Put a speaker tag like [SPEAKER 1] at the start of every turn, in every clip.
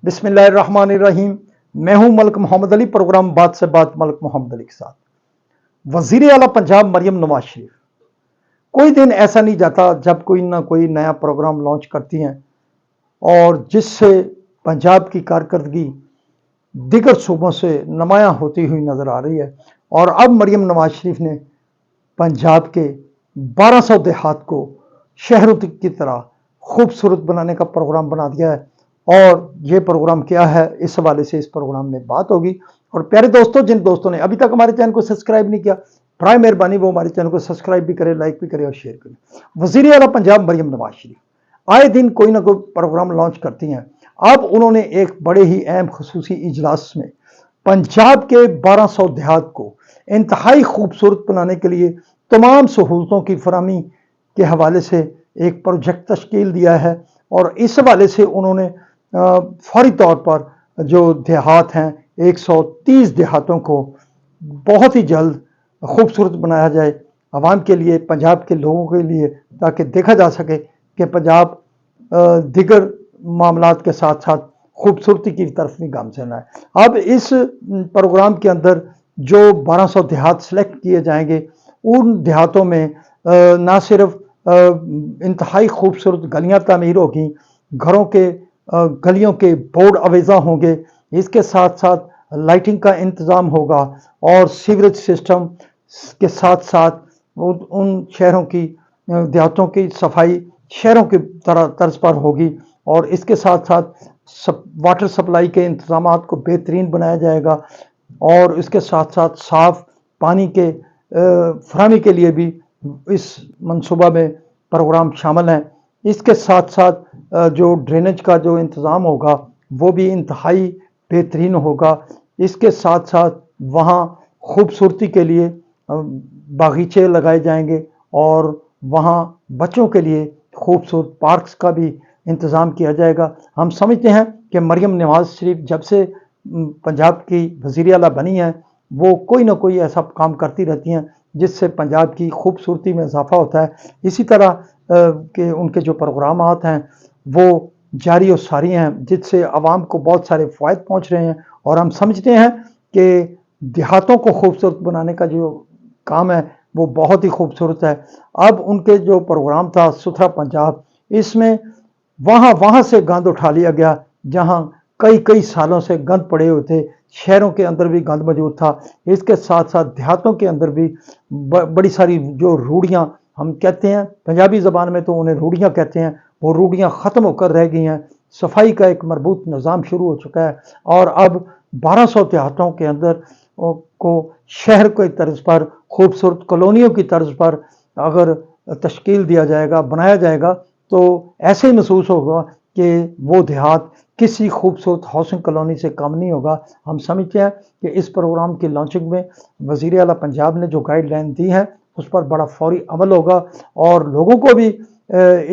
[SPEAKER 1] बिस्मिल्लाहिर्रहमानिर्रहीम। मैं हूं मलिक मोहम्मद अली। प्रोग्राम बात से बात मलिक मोहम्मद अली के साथ। वजीर आला पंजाब मरियम नवाज शरीफ, कोई दिन ऐसा नहीं जाता जब कोई ना कोई नया प्रोग्राम लॉन्च करती हैं और जिससे पंजाब की कारकर्दगी दिगर सूबों से नुमायां होती हुई नज़र आ रही है। और अब मरियम नवाज शरीफ ने पंजाब के 1200 देहात को शहरों की तरह खूबसूरत बनाने का प्रोग्राम बना दिया है। और ये प्रोग्राम क्या है, इस हवाले से इस प्रोग्राम में बात होगी। और प्यारे दोस्तों, जिन दोस्तों ने अभी तक हमारे चैनल को सब्सक्राइब नहीं किया, बराए मेहरबानी वो हमारे चैनल को सब्सक्राइब भी करें, लाइक भी करें और शेयर करें। वज़ीर आला पंजाब मरियम नवाज शरीफ आए दिन कोई ना कोई प्रोग्राम लॉन्च करती हैं। अब उन्होंने एक बड़े ही अहम खसूसी इजलास में पंजाब के 1200 देहात को इंतहाई खूबसूरत बनाने के लिए तमाम सहूलतों की फराहमी के हवाले से एक प्रोजेक्ट तश्कील दिया है। और इस हवाले से उन्होंने फौरी तौर पर जो देहात हैं 130 देहातों को बहुत ही जल्द खूबसूरत बनाया जाए आवाम के लिए, पंजाब के लोगों के लिए, ताकि देखा जा सके कि पंजाब दिगर मामलात के साथ साथ खूबसूरती की तरफ भी गामज़न है। अब इस प्रोग्राम के अंदर जो 1200 देहात सेलेक्ट किए जाएंगे, उन देहातों में ना सिर्फ इंतहाई खूबसूरत गलियां तामीर होगी, घरों के गलियों के बोर्ड अवेजा होंगे, इसके साथ साथ लाइटिंग का इंतज़ाम होगा और सीवरेज सिस्टम के साथ साथ उन शहरों की देहातों की सफाई शहरों की तरह तर्ज पर होगी। और इसके साथ साथ वाटर सप्लाई के इंतज़ाम को बेहतरीन बनाया जाएगा और इसके साथ साथ साफ पानी के फराहमी के लिए भी इस मंसूबा में प्रोग्राम शामिल हैं। इसके साथ साथ जो ड्रेनेज का जो इंतज़ाम होगा वो भी इंतहाई बेहतरीन होगा। इसके साथ साथ वहाँ खूबसूरती के लिए बागीचे लगाए जाएंगे और वहाँ बच्चों के लिए खूबसूरत पार्क्स का भी इंतज़ाम किया जाएगा। हम समझते हैं कि मरियम नवाज शरीफ जब से पंजाब की वज़ीर आला बनी है, वो कोई ना कोई ऐसा काम करती रहती हैं जिससे पंजाब की खूबसूरती में इजाफा होता है। इसी तरह के उनके जो प्रोग्राम हैं वो जारी और सारी हैं, जिससे आवाम को बहुत सारे फ़ायदे पहुँच रहे हैं। और हम समझते हैं कि देहातों को खूबसूरत बनाने का जो काम है वो बहुत ही खूबसूरत है। अब उनके जो प्रोग्राम था सुथरा पंजाब, इसमें वहाँ से गंद उठा लिया गया जहाँ कई सालों से गंद पड़े हुए थे। शहरों के अंदर भी गंद मौजूद था, इसके साथ साथ देहातों के अंदर भी बड़ी सारी जो रूढ़ियाँ हम कहते हैं, पंजाबी ज़बान में तो उन्हें रूढ़ियाँ कहते हैं, वो रूढ़ियाँ ख़त्म होकर रह गई हैं। सफाई का एक मरबूत निज़ाम शुरू हो चुका है और अब 1200 देहातों के अंदर को शहर के तर्ज पर, खूबसूरत कॉलोनियों की तर्ज पर अगर तश्कील दिया जाएगा, बनाया जाएगा, तो ऐसे ही महसूस होगा कि वो देहात किसी खूबसूरत हाउसिंग कॉलोनी से कम नहीं होगा। हम समझते हैं कि इस प्रोग्राम की लॉन्चिंग में वज़ीर आला पंजाब ने जो गाइडलाइन दी है उस पर बड़ा फौरी अमल होगा और लोगों को भी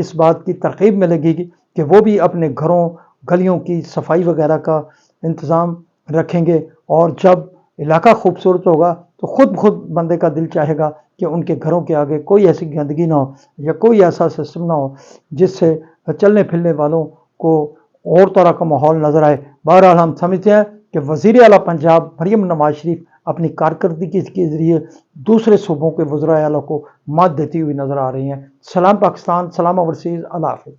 [SPEAKER 1] इस बात की तरकीब मिलेगी कि वो भी अपने घरों गलियों की सफाई वगैरह का इंतज़ाम रखेंगे। और जब इलाका खूबसूरत होगा तो खुद बंदे का दिल चाहेगा कि उनके घरों के आगे कोई ऐसी गंदगी ना हो या कोई ऐसा सिस्टम ना हो जिससे चलने फिरने वालों को और तरह का माहौल नज़र आए। बहरहाल हम समझते हैं कि वज़ीर आला पंजाब मरियम नवाज शरीफ अपनी कारकर्दगी के ज़रिए दूसरे सूबों के वज़राए आला को मात देती हुई नज़र आ रही हैं। सलाम पाकिस्तान, सलाम ओवरसीज़, अल्लाह हाफ़िज़।